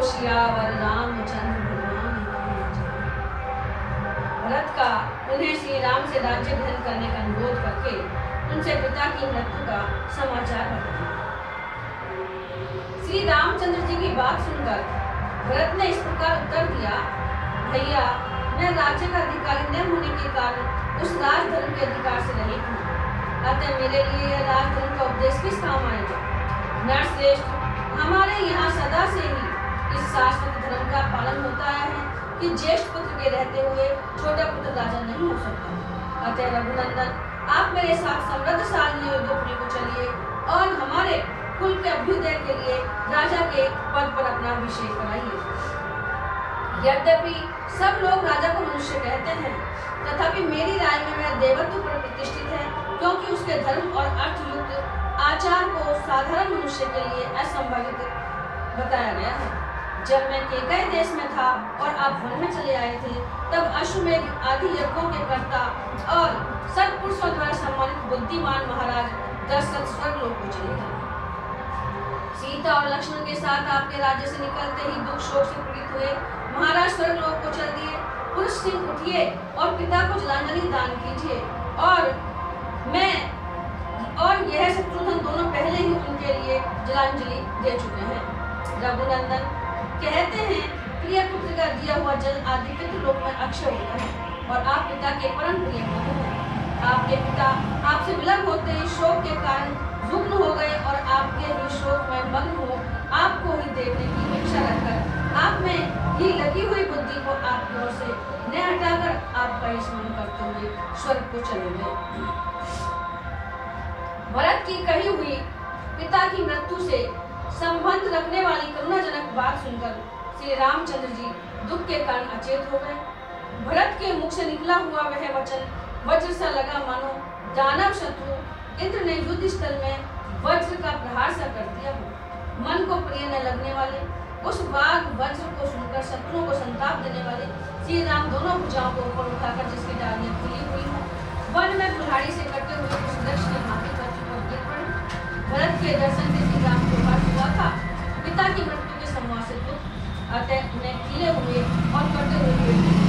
सियावर रामचंद्र भगवान की जय। भरत का उन्हें श्री राम से राज्य ग्रहण करने का अनुरोध करके उनसे पिता की मृत्यु का समाचार बताया। श्री रामचंद्र जी की बात सुनकर भरत ने इस प्रकार उत्तर दिया, भैया मैं राज्य का अधिकारी न होने के कारण उस राजधर्म के अधिकार से रहित हूँ, अतः मेरे लिए यह राजधर्म का उपदेश किस काम आएगा। नरश्रेष्ठ, हमारे यहाँ सदा से ही इस शाश्वत धर्म का पालन होता आया है कि ज्येष्ठ पुत्र के रहते हुए छोटा पुत्र राजा नहीं हो सकता। अतः रघुनंदन, आप मेरे साथ समृद्धशाली अयोध्यापुरी को चलिए और हमारे कुल के अभ्युदय के लिए राजा के पद पर अपना अभिषेक कराइए। यद्यपि सब लोग राजा को मनुष्य कहते हैं, तथापि मेरी राय में वह देवत्व पर प्रतिष्ठित है, क्योंकि उसके धर्म और अर्थयुक्त आचार को साधारण मनुष्य के लिए असंभावित बताया गया है। जब मैं केकई देश में था और आप वन में चले आए थे, तब अश्वमेध आदि यज्ञों के कर्ता और सत्पुरुषों द्वारा सम्मानित बुद्धिमान महाराज दशरथ स्वर्गलोक को चले गए। सीता और लक्ष्मण के साथ आपके राज्य से निकलते ही दुख शोक से पीड़ित हुए महाराज स्वर्गलोक को चल दिए। पुरुष सिंह उठिए और पिता को जलांजलि दान कीजिए। और यह शत्रुघ्न दोनों पहले ही उनके लिए जलांजलि दे चुके हैं। रघुनंदन, कहते हैं प्रिय पुत्र का दिया हुआ जल आदि पितृलोक में अक्षय होता है और आप पिता के परम प्रिय पुत्र हैं। आपके पिता आपसे विलग होते ही शोक के कारण रुग्ण हो गए और आपके ही शोक में मग्न हो आपको ही देखने की इच्छा रखकर आप में ही लगी हुई बुद्धि को आपकी ओर से न हटाकर आपका ही स्मरण करते हुए स्वर्ग को चले गए। भरत की कही हुई पिता की मृत्यु से संबंध रखने वाली करुणाजनक बात सुनकर श्री रामचंद्र जी दुख के कारण अचेत हो गए। भरत के मुख से निकला हुआ वह वचन वज्र सा लगा, मानो दानव शत्रु इंद्र ने युद्ध स्थल में वज्र का प्रहार सा कर दिया हो। मन को प्रिय न लगने वाले उस वाग वज्र को सुनकर शत्रुओं को संताप देने वाले श्री राम दोनों भुजाओं को ऊपर उठाकर जिसकी डालियां खुली हुई हो, वन में कुल्हाड़ी से कटे हुए उस वृक्ष के भांति पृथ्वी पर गिर पड़े। भरत के दर्शन से श्री राम को बात हुआ था पिता की मृत्यु के समूह से दुख, अतः उन्हें खिले हुए और कटे हुए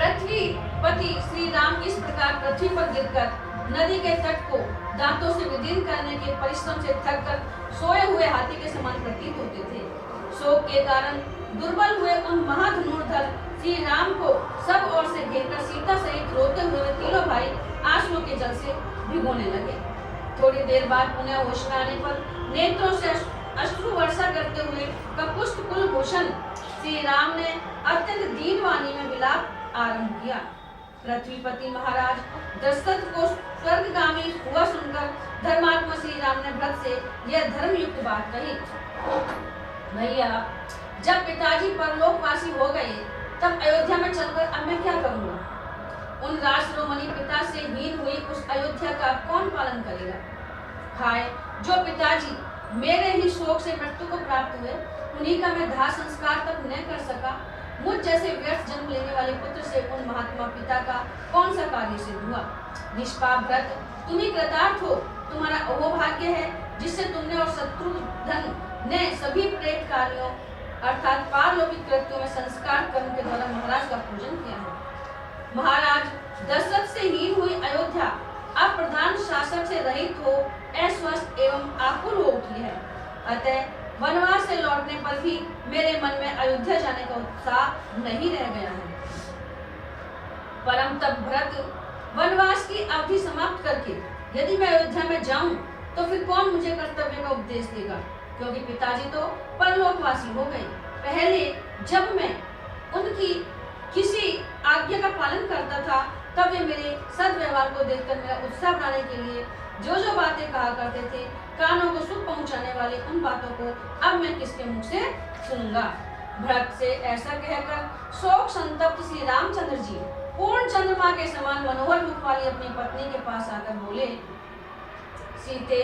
पृथ्वीपति श्री राम इस प्रकार पृथ्वी पर गिरकर नदी के तट को दांतों से विदीर्ण करने के परिश्रम से थककर सोए हुए हाथी के समान प्रतीत होते थे। शोक के कारण दुर्बल हुए उन महाधनुर्धर श्री राम को सब ओर से घेरकर सीता सहित रोते हुए तीनों भाई आंसुओं के जल से भिगोने लगे। थोड़ी देर बाद पुनः होश में आने पर नेत्रों से अश्रु वर्षा करते हुए कपुष्ट कुलभूषण श्री राम ने अत्यंत दीन वाणी में विलाप आरंभ किया। पृथ्वीपति महाराज दशरथ को स्वर्गगामी हुआ सुनकर धर्मात्मा श्री राम ने भरत से यह धर्मयुक्त बात कही, भैया जब पिताजी परलोकवासी हो गए तब अयोध्या में चलकर अब मैं क्या करूँगा। उन राष्ट्रोमणि पिता से हीन हुई उस अयोध्या का कौन पालन करेगा। हाय, जो पिताजी मेरे ही शोक से मृत्यु को प्राप्त हुए, उन्हीं का मैं दाह संस्कार तक न कर सका। मुझ जैसे व्यर्थ जन्म लेने वाले पुत्र से उन महात्मा पिता का कौन सा कार्य सिद्ध हुआ। निष्पाप भरत, तुम ही कृतार्थ हो। तुम्हारा अहोभाग्य है जिससे तुमने और शत्रुघ्न ने सभी प्रेत कार्यों अर्थात पारलौकिक कृत्यों में संस्कार कर्म के द्वारा महाराज का पूजन किया है। महाराज दशरथ से हीन हुई अयोध्या अब प्रधान शासक से रहित हो अस्वस्थ एवं आकुल हो उठी है। अतः वनवास से लौटने पर भी मेरे मन में अयोध्या जाने का उत्साह नहीं रह गया है। परम तब भरत वनवास की अवधि समाप्त करके यदि मैं अयोध्या में जाऊं तो फिर कौन मुझे कर्तव्य का उपदेश देगा, क्योंकि पिताजी तो परलोकवासी हो गए। पहले जब मैं उनकी किसी आज्ञा का पालन करता था तब वे मेरे सद्व्यवहार को देखकर मेरा उत्साह बढ़ाने के लिए जो जो बातें कहा करते थे, कानों को सुख पहुंचाने वाली उन बातों को अब मैं किसके मुख से सुनूंगा। भरत से ऐसा कहकर शोक संतप्त श्री रामचंद्र जी पूर्ण चंद्रमा के समान मनोहर रूप वाली अपनी पत्नी के पास आकर बोले, सीते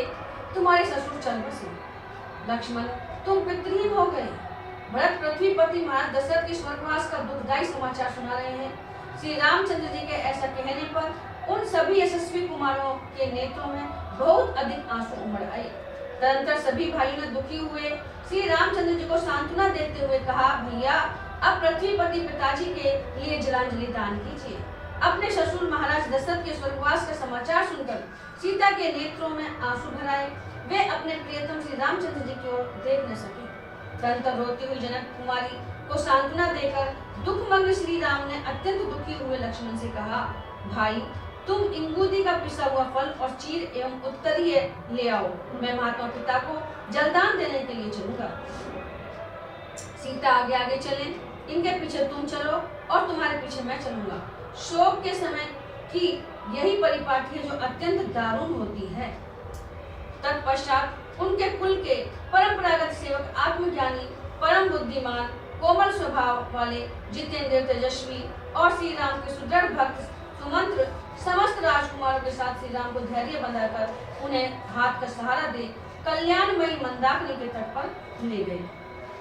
तुम्हारे ससुर चल बसे। लक्ष्मण तुम पितृहीन हो गए। भरत पृथ्वीपति महाराज दशरथ के स्वर्गवास का दुखदायी समाचार सुना रहे हैं। श्री रामचंद्र जी के ऐसा कहने पर उन सभी यशस्वी कुमारों के नेत्रों में बहुत अधिक आंसू उमड़ आए। तदंतर सभी भाइयों ने दुखी हुए श्री रामचंद्र जी को सांत्वना देते हुए कहा, भैया अब पृथ्वीपति पिताजी के लिए जलांजलि दान कीजिए। अपने ससुर महाराज दशरथ के स्वर्गवास का समाचार सुनकर सीता के नेत्रों में आंसू भर आए। वे अपने प्रियतम श्री रामचंद्र जी की ओर देख न सके। तदंतर रोती हुई जनक कुमारी को सांत्वना देकर दुखमग्न श्री राम ने अत्यंत दुखी हुए लक्ष्मण से कहा, भाई तुम इंगूदी का पिसा हुआ फल और चीर एवं उत्तरीय ले आओ, मैं महात्मा पिता को जलदान देने के लिए चलूंगा। सीता आगे आगे चले, इनके पीछे तुम चलो और तुम्हारे पीछे मैं चलूंगा। शोक के समय की यही परिपाटी है जो अत्यंत दारुण होती है। तत्पश्चात उनके कुल के परंपरागत सेवक आत्मज्ञानी, परम बुद्धिमान, कोमल स्वभाव वाले, जितेंद्र, तेजस्वी और श्री राम के सुदृढ़ भक्त सुमंत्र समस्त राजकुमारों के साथ श्री राम को धैर्य बंधाकर उन्हें हाथ का सहारा दे कल्याणमयी मंदाकिनी के तट पर ले गए।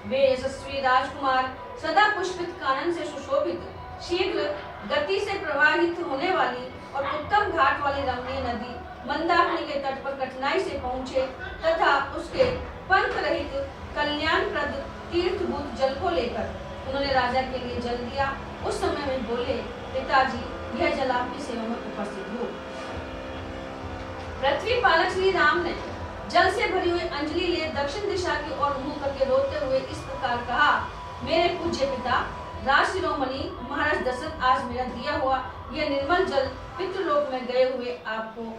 वे यशस्वी राजकुमार सदा पुष्पित कानन से सुशोभित, शीघ्र गति से प्रवाहित होने वाली और उत्तम घाट वाली रमणीय नदी मंदाकिनी के तट पर कठिनाई से पहुंचे तथा उसके पंख रहित कल्याणप्रद तीर्थभूत जल को लेकर उन्होंने राजा के लिए जल दिया। उस समय में बोले, पिताजी यह जल आपकी सेवा में उपस्थित हो। पृथ्वी पालक श्री राम ने जल से भरी हुई अंजलि लिए दक्षिण दिशा की ओर मुंह करके रोते हुए इस प्रकार कहा, मेरे पूज्य पिता राज शिरोमणि महाराज दशरथ, आज मेरा दिया हुआ यह निर्मल जल पितृलोक में गए हुए आपको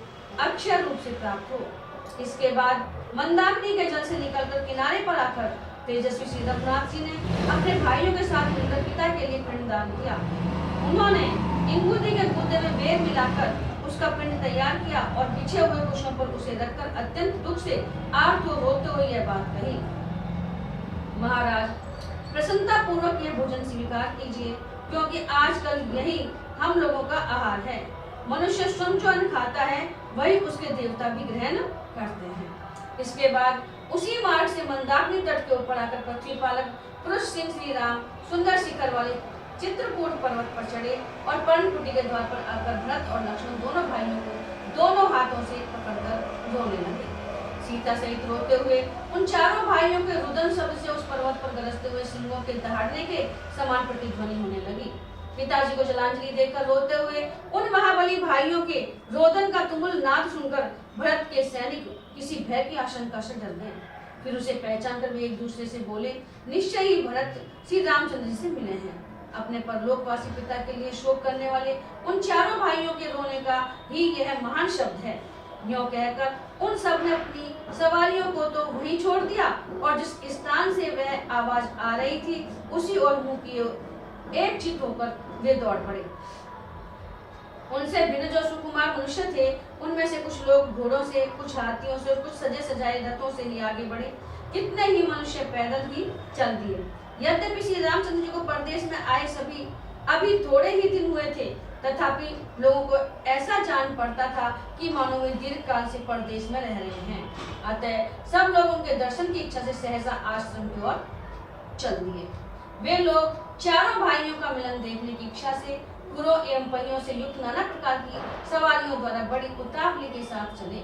अक्षय रूप से प्राप्त हो। इसके बाद मंदाकिनी के जल से निकलकर किनारे पर आकर तेजस्वी श्री रघुनाथ जी ने अपने भाइयों के साथ मिलकर पिता के लिए पिंडदान किया। उन्होंने इंगूदी के गूदे में बेर मिलाकर उसका पिंड तैयार किया और बिछे हुए कुशों पर उसे रखकर अत्यंत दुख से आर्त रोते हुए यह बात कही, महाराज प्रसन्नता पूर्वक यह भोजन स्वीकार कीजिए, क्योंकि आजकल यही हम लोगों का आहार है। मनुष्य स्वयं जो अन्न खाता है वही उसके देवता भी ग्रहण करते हैं। इसके बाद उसी मार्ग से मंदाकिनी तट के ऊपर आकर पृथ्वी पालक पुरुष सिंह श्री राम सुंदर शिखर वाले चित्रकूट पर्वत पर चढ़े और पर्णकुटी के द्वार पर आकर भरत और लक्ष्मण दोनों भाइयों को दोनों हाथों से पकड़कर रोने लगे। सीता सहित रोते हुए उन चारों भाइयों के रुदन शब्द से उस पर्वत पर गरजते हुए सिंहों के दहाड़ने के समान प्रतिध्वनि होने लगी। पिताजी को जलांजलि देकर रोते हुए उन महाबली भाइयों के रोदन का तुमुल नाद सुनकर भरत के सैनिक किसी भय की आशंका से डर गए। फिर उसे पहचान कर वे एक दूसरे से बोले, निश्चय ही भरत श्री रामचंद्र जी से मिले हैं। अपने परलोकवासी पिता के लिए शोक करने वाले उन चारों भाइयों के रोने का ही यह महान शब्द है। यूं कहकर उन सब ने अपनी सवारियों को तो वहीं छोड़ दिया और जिस स्थान से वह आवाज आ रही थी उसी ओर मुंह किए एक चित होकर वे दौड़ पड़े। उनसे भिन्न जो सुकुमार मनुष्य थे उनमें से कुछ लोग घोड़ों से, कुछ हाथियों से और कुछ सजे सजाए रथों से ही आगे बढ़े। कितने ही मनुष्य पैदल ही चल दिए। यद्यपि श्री रामचंद्र जी को परदेश में आए सभी अभी थोड़े ही दिन हुए थे, तथापि लोगों को ऐसा जान पड़ता था कि मानो वे दीर्घ काल से परदेश में रह रहे हैं। अतः सब लोग उनके दर्शन की इच्छा से सहसा आश्रम की ओर चल दिए। वे लोग चारों भाइयों का मिलन देखने की इच्छा से पुरों एवं पहियों से युक्त नाना प्रकार की सवारियों द्वारा बड़ी उतावली के साथ चले।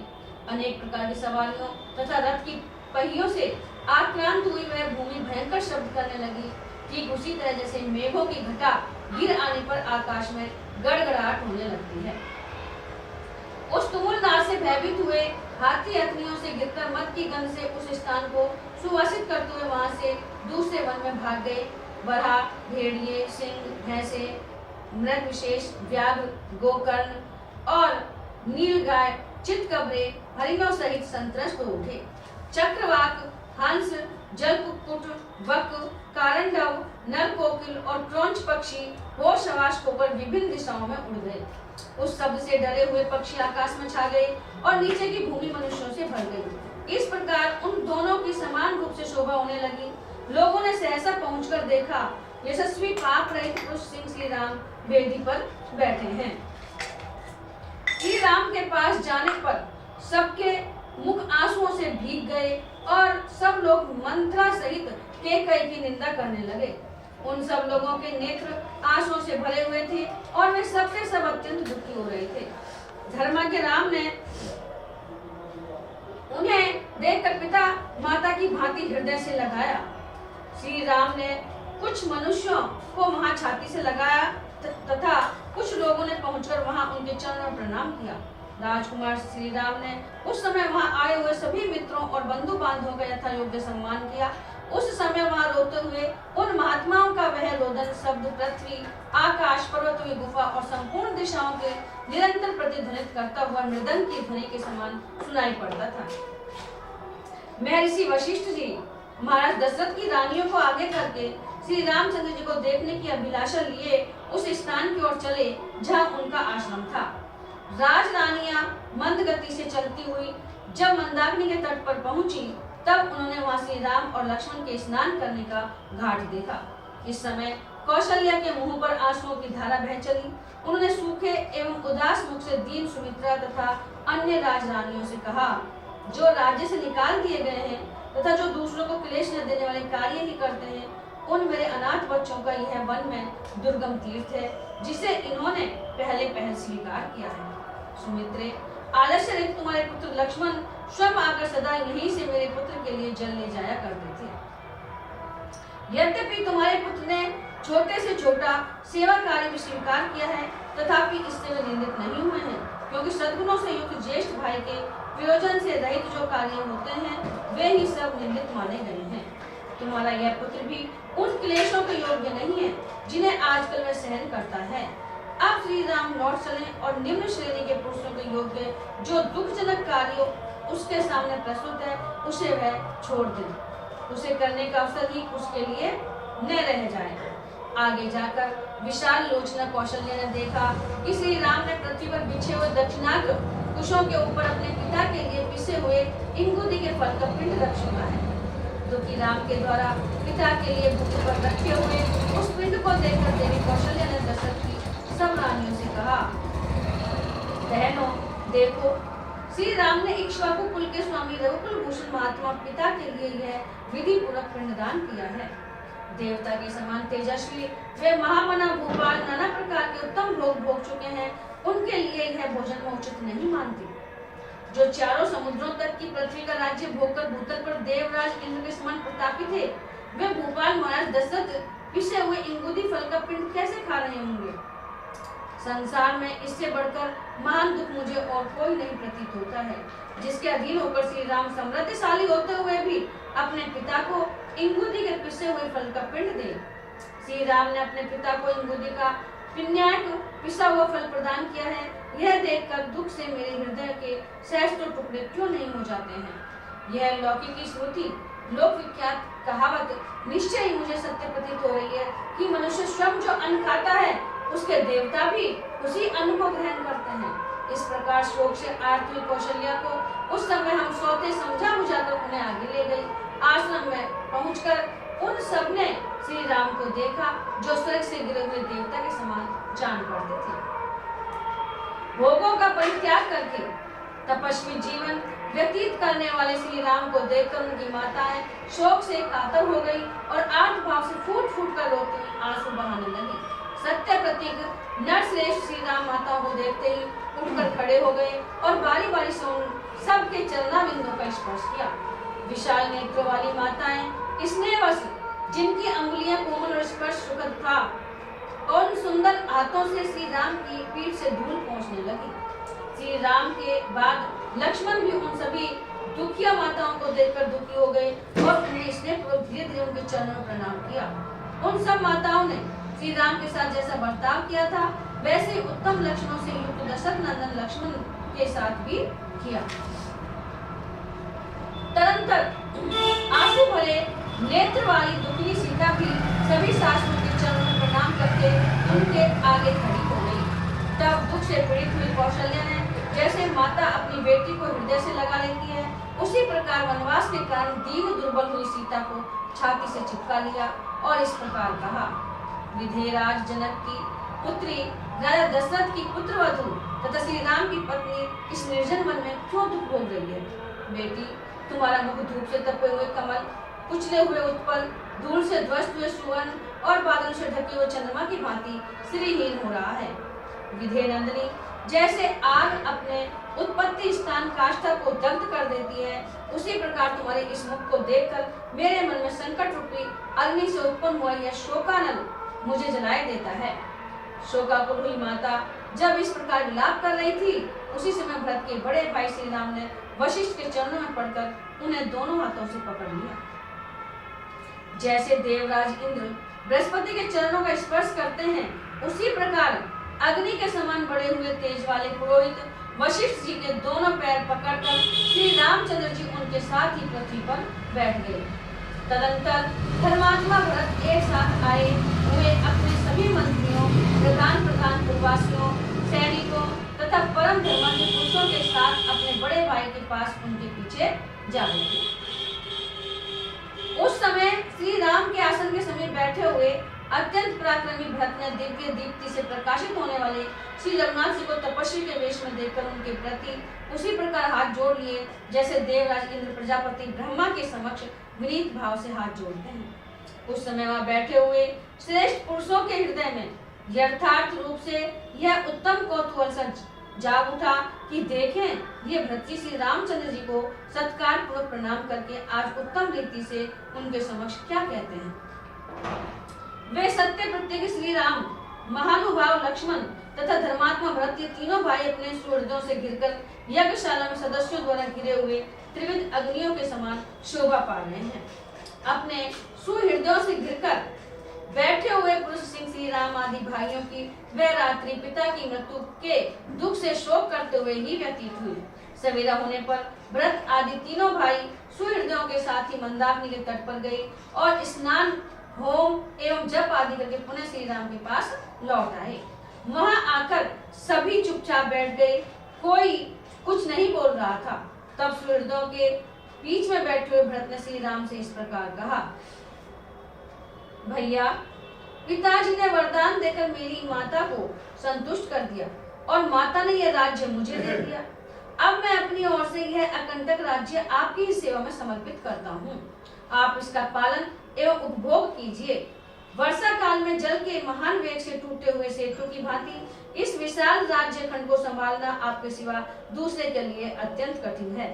अनेक प्रकार की सवारियों तथा रथ की पहियों से आक्रांत हुई वह भूमि भयंकर शब्द करने लगी। ठीक उसी तरह जैसे मेघों की घटा गिर आने पर आकाश में गड़गड़ाहट होने लगती है। उस तुमुल नाद से भयभीत हुए हाथी हथनियों से गिरकर मद की गंध से उस स्थान को सुवासित करते हुए वहां से दूसरे वन में भाग गए। बरहा, भेड़िए, सिंह, भैंसे, मृग विशेष, व्याघ्र, गोकर्ण और नीलगाय, चितकबरे, हरिणों सहित संत्रस्त हो उठे। चक्रवाक, हंस, जलकुक्कुट, बक, कारंडव, नरकोकिल और क्रौंच पक्षी होश हवास होकर विभिन्न दिशाओं में उड़ गए। उस शब्द से डरे हुए पक्षी आकाश में छा गए और नीचे की भूमि मनुष्यों से भर गई। इस प्रकार उन दोनों की समान रूप से शोभा होने लगी। लोगों ने सहसा पहुंचकर देखा, यशस्वी पाप रहित पुरुष सिंह श्री राम वेदी पर बैठे हैं। श्री राम के पास जाने पर सबके मुख आंसुओं से भीग गए और सब लोग मंत्रा सहित केकई की निंदा करने लगे। उन सब लोगों के नेत्र आंसुओं से भरे हुए थे और वे सबके सब अत्यंत दुखी हो रहे थे। धर्मज्ञ राम ने उन्हें देखकर पिता माता की भांति हृदय से लगाया। श्री राम ने कुछ मनुष्यों को वहां छाती से लगाया तथा कुछ लोगों ने पहुंचकर वहां उनके चरणों में प्रणाम किया। राजकुमार श्री राम ने उस समय वहां आए हुए सभी मित्रों और बंधु बांधवों का यथा योग्य सम्मान किया। उस समय वहां रोते हुए उन महात्माओं का वह रोदन शब्द पृथ्वी, आकाश, पर्वतों की गुफा और संपूर्ण दिशाओं के निरंतर प्रतिध्वनित करता हुआ मृदंग की ध्वनि के समान सुनाई पड़ता था। महर्षि वशिष्ठ जी महाराज दशरथ की रानियों को आगे करके श्री रामचंद्र जी को देखने की अभिलाषा लिए उस स्थान की ओर चले जहाँ उनका आश्रम था। राजरानियां मंद गति से चलती हुई जब मंदाकिनी के तट पर पहुंची तब उन्होंने वहां श्री राम और लक्ष्मण के स्नान करने का घाट देखा। इस समय कौशल्या के मुंह पर आंसुओं की धारा बह चली। उन्होंने सूखे एवं उदास मुख से दीन सुमित्रा तथा अन्य राजरानियों से कहा, जो राज्य से निकाल दिए गए हैं तथा जो दूसरों को क्लेश न देने वाले कार्य ही करते हैं, उन मेरे अनाथ बच्चों का यह वन में दुर्गम तीर्थ है जिसे इन्होंने पहले स्वीकार किया है। सुमित्रे, आलस्य रहित तुम्हारे पुत्र लक्ष्मण स्वयं आकर सदा यहीं से मेरे पुत्र के लिए जल ले जाया करते थे। यद्यपि तुम्हारे पुत्र ने छोटे से छोटा सेवा कार्य भी स्वीकार किया है, तथापि इससे वे निंदित नहीं हुए हैं, क्योंकि सद्गुणों से युक्त ज्येष्ठ भाई के प्रयोजन से रहित जो कार्य होते हैं वे ही सब निंदित माने गए हैं। तुम्हारा यह पुत्र भी उन क्लेशों के योग्य नहीं है जिन्हें आजकल वह सहन करता है। अब श्री राम लौट चले और निम्न श्रेणी के पुरुषों के योग्य जो दुखजनक कार्य उसके सामने प्रस्तुत है उसे वह छोड़ दे। उसे करने का अवसर ही उसके लिए न रह जाए। आगे जाकर विशाल लोचना कौशल्या ने देखा कि श्री राम ने पृथ्वी पर बिछे हुए दक्षिणाग्र कुशों के ऊपर अपने पिता के लिए पिसे हुए इंगुदी के फल का पिंड रख चुका है। दुखी राम के द्वारा पिता के लिए भूमि पर रखे हुए उस पिंड को देखकर देवी कौशल्या ने दशरथ की सब रानियों से कहा, बहनों देखो, श्री राम ने इक्ष्वाकु कुल के स्वामी रघुकुल भूषण महात्मा पिता के लिए यह विधि पूर्वक पिंडदान किया है। देवता के समान तेजस्वी वे महामना भूपाल नाना प्रकार के उत्तम भोग भोग चुके हैं, उनके लिए यह भोजन में उचित नहीं मानती। जो चारों समुद्रों तक की पृथ्वी का राज्य भोगकर भूतल पर देवराज इंद्र के समान प्रतापी थे, वे भूपाल महाराज दशरथ पिसे हुए इंगुदी फल का पिंड कैसे खा रहे होंगे। संसार में इससे बढ़कर महान दुख मुझे और कोई नहीं प्रतीत होता है, जिसके अधीन होकर श्री राम समृद्धशाली होते हुए भी अपने पिता को इंगुदी के पिसे हुए फल का पिंड दे। श्री राम ने अपने पिता को इंगुदी का पिण्याक पिसा हुआ फल प्रदान किया है। यह देखकर दुख से मेरे हृदय के सहस्त्रों टुकड़े क्यों नहीं हो जाते हैं। यह लौकिक स्मृति लोक विख्यात कहावत निश्चय ही मुझे सत्य प्रतीत हो रही है कि मनुष्य स्वयं जो अन्न खाता है उसके देवता भी उसी अन्न को ग्रहण करते हैं। इस प्रकार शोक से आर्त हुई कौशल्या को उस समय हम सोते समझा बुझाकर उन्हें आगे ले गई। आश्रम में पहुंचकर उन सब ने श्री राम को देखा जो स्वर्ग से गिरे हुए देवता के समान जान पड़ते थे। भोगों का परित्याग करके तपस्वी जीवन व्यतीत करने वाले श्री राम को देखकर उनकी माताएं शोक से कातर हो गई और आर्त भाव से फूट फूट कर रोती आंसू बहाने लगी। सत्य प्रतीक नरश्रेष्ठ श्री राम माताओं को देखते ही उठकर खड़े हो गए और बारी बारी से उन सबके चरणाबिंदों का स्पर्श किया। विशाल नेत्रों वाली माताएं स्नेहवश जिनकी अंगुलियां कोमल और स्पर्श सुखद था और उन सुंदर हाथों से श्री राम की पीठ से धूल पहुंचने लगी। श्री राम के बाद लक्ष्मण भी उन सभी दुखिया माताओं को देखकर दुखी हो गए और उन्हें स्नेहपूर्वक धीरे धीरे उनके चरणों में प्रणाम किया। उन सब माताओं ने श्री राम के साथ जैसा बर्ताव किया था वैसे उत्तम लक्षणों से युक्त दशरथ नंदन लक्ष्मण के साथ भी किया। तदंतर आंसू भरे नेत्र वाली दुखी सीता भी सभी सासुओं के चरणों में प्रणाम करके उनके आगे खड़ी हो गई। तब दुख से पीड़ित हुई कौशल्या ने जैसे माता अपनी बेटी को हृदय से लगा लेती है, उसी प्रकार वनवास के कारण दीन दुर्बल हुई सीता को छाती से चिपका लिया और इस प्रकार कहा, विधेयराज जनक की पुत्री राजा दशरथ की पुत्रवधू तथा श्री राम की पत्नी इस निर्जन वन में क्यों दुख भोग रही है। बेटी, तुम्हारा मुख धूप से तपे हुए कमल, कुचले हुए उत्पल, धूल से ध्वस्त हुए सुवर्ण और बादल से ढके हुए चंद्रमा की भांति श्रीहीन हो रहा है। विधेय नंदिनी, जैसे आग अपने उत्पत्ति स्थान काष्ठा को दग्ध कर देती है, उसी प्रकार तुम्हारे इस मुख को देखकर मेरे मन में संकट रूपी अग्नि से उत्पन्न हुआ यह शोकानल मुझे जलाए देता है। शोकाकुल हुई माता जब इस प्रकार विलाप कर रही थी, उसी समय भरत के बड़े भाई श्री राम ने वशिष्ठ के चरणों में पड़कर उन्हें दोनों हाथों से पकड़ लिया। जैसे देवराज इंद्र बृहस्पति के चरणों का स्पर्श करते हैं, उसी प्रकार अग्नि के समान बढ़े हुए तेज वाले पुरोहित वशिष्ठ जी के दोनों पैर पकड़कर श्री रामचंद्र जी उनके साथ ही पृथ्वी पर बैठ गए। तदंतर धर्मात्मा भरत एक साथ आए हुए अपने सभी मंत्रियों, प्रधान उपवासियों, सैनिकों तथा परम धर्मात्मा पुरुषों के साथ अपने बड़े भाई के पास उनके पीछे जा बैठे। उस समय श्री राम के आसन के समीप बैठे हुए अत्यंत पराक्रमी भरत ने दिव्य दीप्ति से प्रकाशित होने वाले श्री रघुनाथ जी को तपस्वी के वेश में देखकर उनके प्रति उसी प्रकार हाथ जोड़ लिए जैसे देवराज इंद्र प्रजापति ब्रह्मा के समक्ष विनीत भाव से हाथ जोड़ते हैं। उस समय वहां बैठे हुए श्रेष्ठ पुरुषों के हृदय में यथार्थ रूप से यह उत्तम कौतूहल सा जाग उठा कि देखें ये भरत श्री रामचंद्र जी को सत्कार पूर्वक प्रणाम करके आज उत्तम रीति से उनके समक्ष क्या कहते हैं। वे सत्य प्रत्येक श्री राम, महानुभाव लक्ष्मण तथा धर्मात्मा भरत ये तीनों भाई अपने सुहृदों से घिरकर यज्ञशाला में सदस्यों द्वारा घिरे हुए त्रिविध अग्नियों के समान शोभा पा रहे हैं। अपने सुहृदयों से घिरकर बैठे हुए पुरुष सिंह श्री राम आदि भाइयों की वह रात्रि पिता की मृत्यु के दुख से शोक करते हुए ही व्यतीत हुई। सवेरा होने पर भरत आदि तीनों भाई सुहृदयों के साथ ही मंदाकिनी के तट पर गए और स्नान, होम एवं जप आदि करके पुनः श्री राम के पास लौट आए। वहां आकर सभी चुपचाप बैठ गए, कोई कुछ नहीं बोल रहा था। तब सुहृदों के बीच में बैठे हुए भरत ने श्री राम से इस प्रकार कहा, भैया, पिताजी ने वरदान देकर मेरी माता को संतुष्ट कर दिया और माता ने यह राज्य मुझे दे दिया। अब मैं अपनी ओर से यह अकंटक राज्य आपकी ही सेवा में समर्पित करता हूँ। आप इसका पालन एवं उपभोग कीजिए। वर्षा काल में जल के महान वेग से टूटे हुए सेतु की भांति इस विशाल राज्य खंड को संभालना आपके सिवा दूसरे के लिए अत्यंत कठिन है।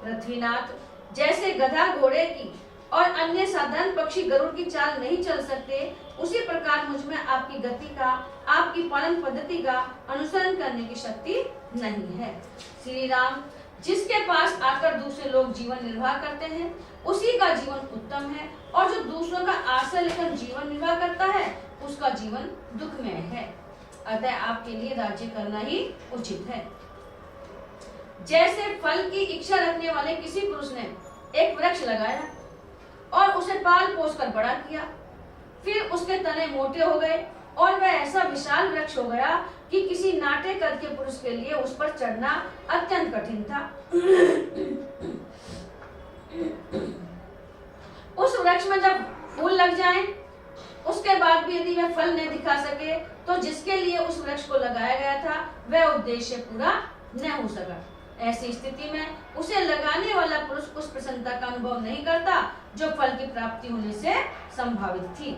पृथ्वीनाथ जैसे गधा घोड़े की और अन्य साधारण पक्षी गरुड़ की चाल नहीं चल सकते, उसी प्रकार मुझ में आपकी गति का, आपकी पालन पद्धति का अनुसरण करने की शक्ति नहीं है। श्री राम, जिसके पास आकर दूसरे लोग जीवन निर्वाह करते हैं, उसी का जीवन उत्तम है, और जो दूसरों का आश्रय लेकर जीवन निर्वाह करता है, उसका जीवन दुखमय है। अतः आपके लिए राज्य करना ही उचित है। जैसे फल की इच्छा रखने वाले किसी पुरुष ने एक वृक्ष लगाया और उसे पाल पोस कर बड़ा किया, फिर उसके तने मोटे हो गए और वह ऐसा विशाल वृक्ष हो गया कि किसी नाटे कद के पुरुष के लिए उस पर चढ़ना अत्यंत कठिन था। उस वृक्ष में जब फूल लग जाएं, उसके बाद भी यदि वह फल नहीं दिखा सके, तो जिसके लिए उस वृक्ष को लगाया गया था वह उद्देश्य पूरा न हो सका। ऐसी स्थिति में उसे लगाने वाला पुरुष उस प्रसन्नता का अनुभव नहीं करता जो फल की प्राप्ति होने से संभावित थी।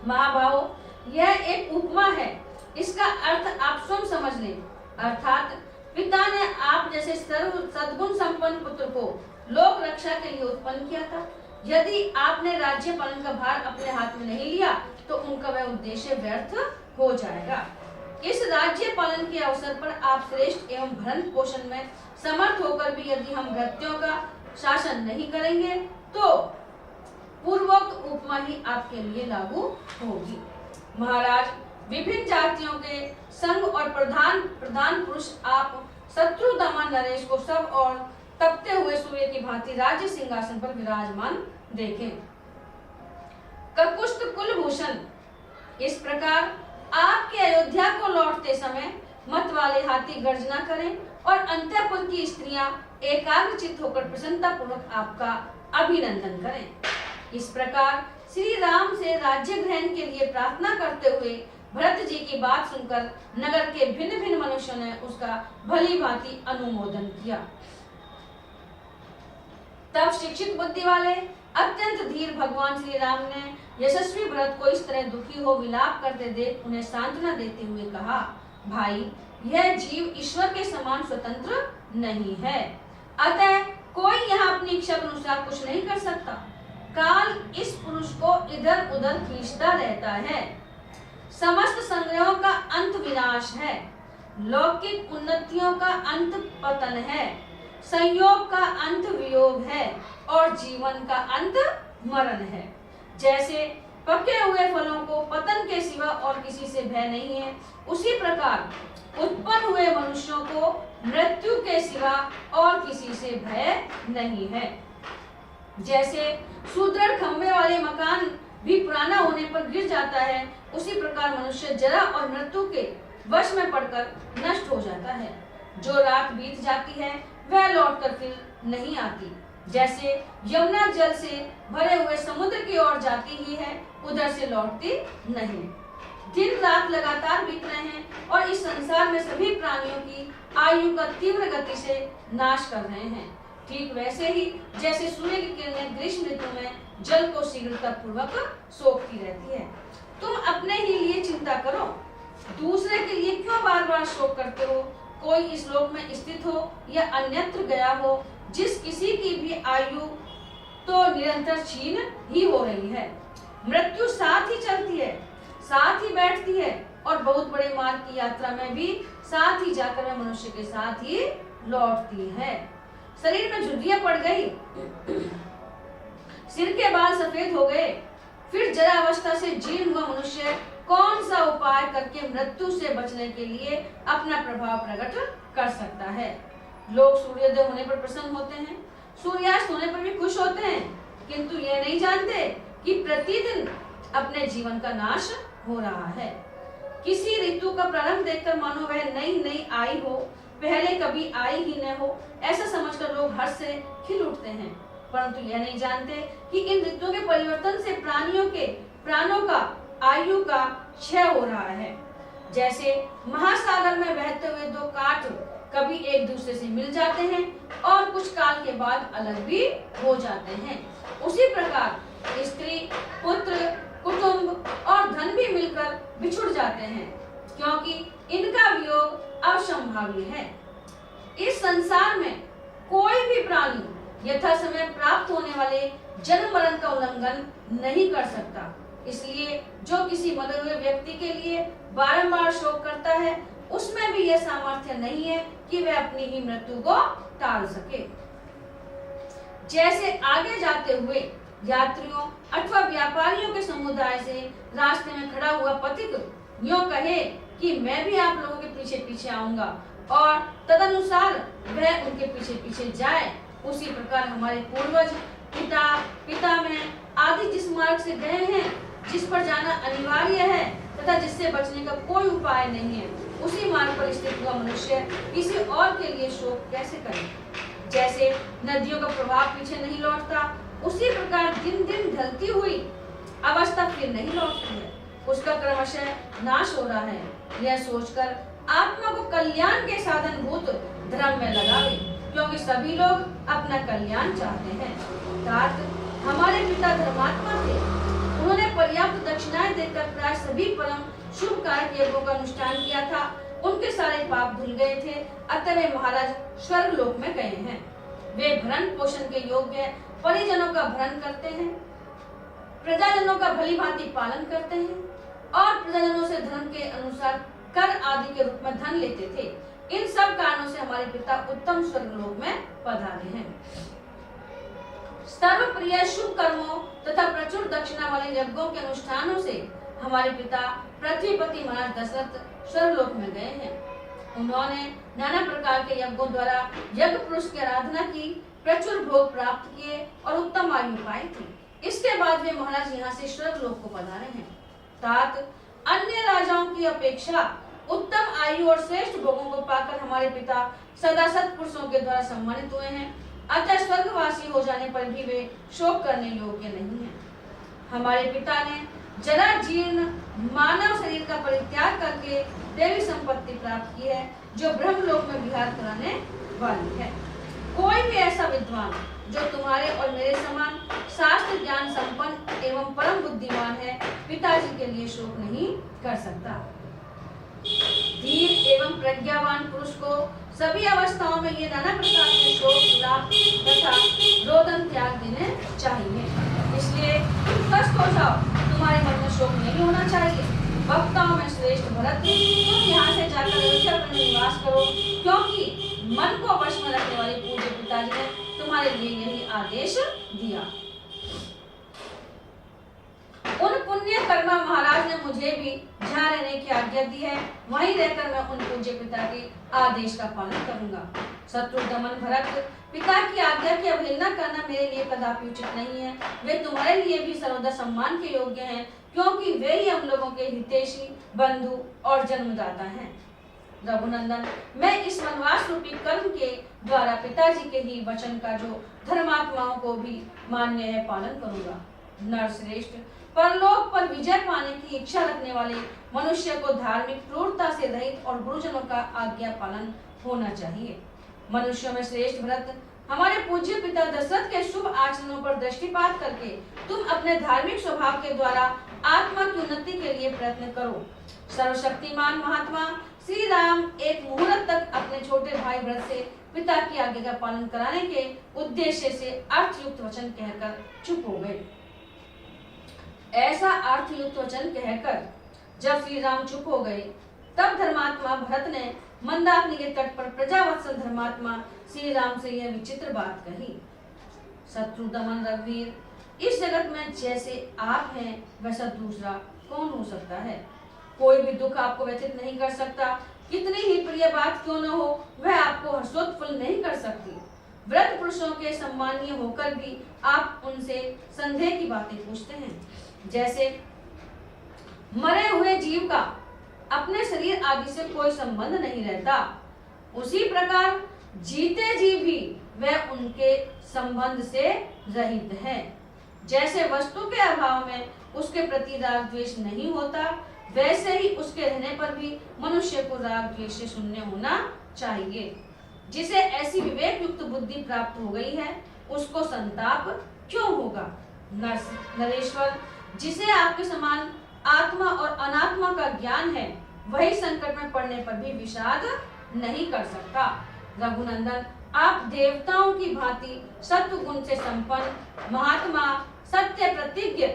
महाभावों, यह एक उपमा है, इसका अर्थ आप स्वयं समझ लें। अर्थात पिता ने आप जैसे सद्गुण संपन्न पुत्र को लोक रक्षा के लिए उत्पन्न किया था। यदि आपने राज्य पालन का भार अपने हाथ में नहीं लिया तो उनका वह उद्देश्य व्यर्थ हो जाएगा। इस राज्य पालन के अवसर पर आप श्रेष्ठ एवं भरण पोषण में समर्थ होकर भी यदि हम भृत्यों का शासन नहीं करेंगे तो पूर्वोक्त उपमा ही आपके लिए लागू होगी। महाराज, विभिन्न जातियों के संघ और प्रधान पुरुष आप शत्रुदमन नरेश को सब और तपते हुए सूर्य की भांति राज्य सिंहासन पर विराजमान देखें। ककुष्ठ कुलभूषण, इस प्रकार आपके अयोध्या को लौटते समय मत वाले हाथी गर्जना करें और अंतःपुर की स्त्रियां एकाग्रचित्त होकर प्रसन्नता पूर्वक आपका अभिनंदन करें। इस प्रकार श्री राम से राज्य ग्रहण के लिए प्रार्थना करते हुए भरत जी की बात सुनकर नगर के भिन्न भिन्न मनुष्यों ने उसका भली भांति अनुमोदन किया। तब शिक्षित बुद्धि वाले अत्यंत धीर भगवान श्री राम ने यशस्वी भरत को इस तरह दुखी हो विलाप करते देख उन्हें सांत्वना देते हुए कहा, भाई, यह जीव ईश्वर के समान स्वतंत्र नहीं है। अतः कोई यहाँ अपनी इच्छा के अनुसार कुछ नहीं कर सकता। काल इस पुरुष को इधर उधर खींचता रहता है। समस्त संग्रहों का अंत विनाश है। लौकिक उन्नतियों का अंत पतन है। संयोग का अंत वियोग है और जीवन का अंत मरण है। जैसे पके हुए फलों को पतन के सिवा और किसी से भय नहीं है, उसी प्रकार उत्पन्न हुए मनुष्यों को मृत्यु के सिवा और किसी से भय नहीं है। जैसे सुदृढ़ खंभे वाले मकान भी पुराना होने पर गिर जाता है, उसी प्रकार मनुष्य जरा और मृत्यु के वश में पड़कर नष्ट हो जाता है। जो रात बीत जाती है वह लौटकर फिर नहीं आती। जैसे यमुना जल से भरे हुए समुद्र की ओर जाती ही है, उधर से लौटती नहीं। दिन रात लगातार बीत रहे हैं और इस संसार में सभी प्राणियों की आयु का तीव्र गति से नाश कर रहे हैं। ठीक वैसे ही जैसे सूर्य की किरणें ग्रीष्म ऋतु में जल को शीघ्रता पूर्वक सोखती रहती है। तुम अपने ही लिए चिंता करो, दूसरे के लिए क्यों बार बार शोक करते हो। कोई इस लोक में स्थित हो या अन्यत्र गया हो, जिस किसी की भी आयु तो निरंतर क्षीण ही हो रही है। मृत्यु साथ ही चलती है, साथ ही बैठती है और बहुत बड़े मार्ग की यात्रा में भी साथ ही जाकर वह मनुष्य के साथ ही लौटती है। शरीर में झुर्रियां पड़ गई, सिर के बाल सफेद हो गए, फिर जरा अवस्था से जीर्ण हुआ मनुष्य कौन सा उपाय करके मृत्यु से बचने के लिए अपना प्रभाव प्रकट कर सकता है। लोग सूर्योदय होने पर प्रसन्न होते हैं, सूर्यास्त होने पर भी खुश होते हैं, किंतु ये नहीं जानते कि प्रतिदिन अपने जीवन का नाश हो रहा है। किसी ऋतु का प्रारंभ देखकर मानो वह नई नई आई हो, पहले कभी आई ही न हो, ऐसा समझकर लोग हर्ष से खिल उठते हैं, परंतु यह नहीं जानते कि इन ऋतुओं के परिवर्तन से प्राणियों के प्राणों का आयु का क्षय हो रहा है। जैसे महासागर में बहते हुए दो काठ कभी एक दूसरे से मिल जाते हैं और कुछ काल के बाद अलग भी हो जाते हैं, उसी प्रकार स्त्री, पुत्र, कुटुंब और धन भी मिलकर बिछुड़ जाते हैं, क्योंकि इनका वियोग असंभावी है। इस संसार में कोई भी प्राणी यथा समय प्राप्त होने वाले जन्म मरण का उल्लंघन नहीं कर सकता। इसलिए जो किसी मरे हुए व्यक्ति के लिए बारंबार शोक करता है, उसमें भी यह सामर्थ्य नहीं है कि वह अपनी ही मृत्यु को टाल सके। जैसे आगे जाते हुए यात्रियों अथवा व्यापारियों के समुदाय से रास्ते में खड़ा हुआ पथिक यूं कहे कि मैं भी आप लोगों के पीछे पीछे आऊंगा और तदनुसार वह उनके पीछे पीछे जाए, उसी प्रकार हमारे पूर्वज पिता में आदि जिस मार्ग से गए हैं, जिस पर जाना अनिवार्य है तथा जिससे बचने का कोई उपाय नहीं है, उसी मार्ग पर स्थित हुआ मनुष्य किसी और के लिए शोक कैसे करे। जैसे नदियों का प्रवाह पीछे नहीं लौटता, उसी प्रकार दिन दिन ढलती हुई अवस्था फिर नहीं लौटती है, उसका क्रमशः नाश हो रहा है। यह सोचकर आत्मा को कल्याण के साधन भूत धर्म में लगावे, क्योंकि सभी लोग अपना कल्याण चाहते हैं। तात हमारे पिता धर्मात्मा थे, उन्होंने पर्याप्त दक्षिणाएं देकर प्राय सभी परम शुभ कारक यज्ञों का अनुष्ठान किया था। उनके सारे पाप धुल गए थे, अतः वे महाराज स्वर्ग लोक में गए हैं। वे भरण पोषण के योग्य परिजनों का भरण करते हैं, प्रजाजनों का भली भांति पालन करते हैं और प्रजाजनों से धर्म के अनुसार कर आदि के रूप में धन लेते थे। इन सब कारणों से हमारे पिता उत्तम स्वर्ग लोक में पधारे हैं। सर्व प्रिय शुभ कर्मों तथा प्रचुर दक्षिणा वाले यज्ञों के अनुष्ठानों से हमारे पिता पृथ्वीपति महाराज दशरथ स्वर्गलोक में गए हैं। उन्होंने नाना प्रकार के यज्ञों द्वारा यज्ञ पुरुष की आराधना की, प्रचुर भोग प्राप्त किए और उत्तम आयु पाई थी। इसके बाद वे महाराज यहाँ से स्वर्गलोक को पधारे हैं। तात अन्य राजाओं की अपेक्षा उत्तम आयु और श्रेष्ठ भोगों को पाकर हमारे पिता सदा सत्पुरुषों के द्वारा सम्मानित हुए हैं, अतः स्वर्गवासी हो जाने पर भी वे शोक करने योग्य नहीं हैं। हमारे पिता ने जरा जीर्ण मानव शरीर का परित्याग करके देवी संपत्ति प्राप्त की है, जो ब्रह्मलोक में विहार कराने वाली है। कोई भी ऐसा विद्वान जो तुम्हारे और मेरे समान शास्त्र ज्ञान संपन्न एवं परम बुद्धिमान है, पिताजी के लिए शोक नहीं कर सकता। धीर एवं प्रज्ञावान पुरुष को सभी अवस्थाओं में ये नाना प्रकार के शोक, लाभ तथा रोदन त्याग देने चाहिए। इसलिए तुम स्वस्थ हो जाओ, तुम्हारे मन में शोक नहीं होना चाहिए। वक्ताओं में श्रेष्ठ भरत, तुम यहाँ से जाकर अयोध्या में निवास करो, क्योंकि मन को वश में रखने वाले पूज्य पिताजी ने तुम्हारे लिए यही आदेश दिया। उन पुण्य कर्मा महाराज ने मुझे भी जहाँ रहने की आज्ञा दी है, वहीं रहकर मैं उन पूज्य पिता के आदेश का पालन करूंगा। शत्रु दमन भरत, पिता की आज्ञा की अवहेलना करना मेरे लिए कदापि उचित नहीं है। वे तुम्हारे लिए भी सर्वदा सम्मान के योग्य हैं, क्योंकि वे ही हम लोगों के हितैषी, बंधु और जन्मदाता हैं। रघुनंदन, मैं इस वनवास रूपी कर्म के द्वारा पिताजी के ही वचन का जो धर्मात्माओं को भी मान्य है पालन करूंगा। नरश्रेष्ठ, परलोक पर विजय पाने की इच्छा रखने वाले मनुष्य को धार्मिक क्रूरता से रहित और गुरुजनों का आज्ञा पालन होना चाहिए। मनुष्यों में श्रेष्ठ भरत, हमारे पूज्य पिता दशरथ के शुभ आचरणों पर दृष्टिपात करके तुम अपने धार्मिक स्वभाव के द्वारा आत्मा की उन्नति के लिए प्रयत्न करो। सर्वशक्तिमान महात्मा श्री राम एक मुहूर्त तक अपने छोटे भाई भरत से पिता की आज्ञा का पालन कराने के उद्देश्य से अर्थयुक्त वचन कहकर चुप हो गए। ऐसा अर्थयुक्त वचन कहकर जब श्री राम चुप हो गए, तब धर्मात्मा भरत ने मंदाकिनी के तट पर प्रजावत्सल धर्मात्मा श्री राम से यह विचित्र बात कही। शत्रु दमन रघुवीर, इस जगत में जैसे आप हैं वैसा दूसरा कौन हो सकता है। कोई भी दुख आपको व्यथित नहीं कर सकता, कितनी ही प्रिय बात क्यों न हो वह आपको हर्षोत्फुल्ल नहीं कर सकती। व्रत पुरुषों के सम्मानीय होकर भी आप उनसे संदेह की बातें पूछते हैं। जैसे मरे हुए जीव का अपने शरीर आदि से कोई संबंध नहीं रहता, उसी प्रकार जीते जीव भी वह उनके संबंध से रहित है। जैसे वस्तु के अभाव में उसके प्रति राग द्वेष नहीं होता, वैसे ही उसके रहने पर भी मनुष्य को राग द्वेष से शून्य होना चाहिए। जिसे ऐसी विवेक युक्त बुद्धि प्राप्त हो गई है, उसको संताप क्यों होगा। नरेश्वर, जिसे आपके समान आत्मा और अनात्मा का ज्ञान है, वही संकट में पड़ने पर भी विषाद नहीं कर सकता। रघुनंदन, आप देवताओं की भांति सत्व गुण से संपन्न महात्मा, सत्य प्रतिज्ञ,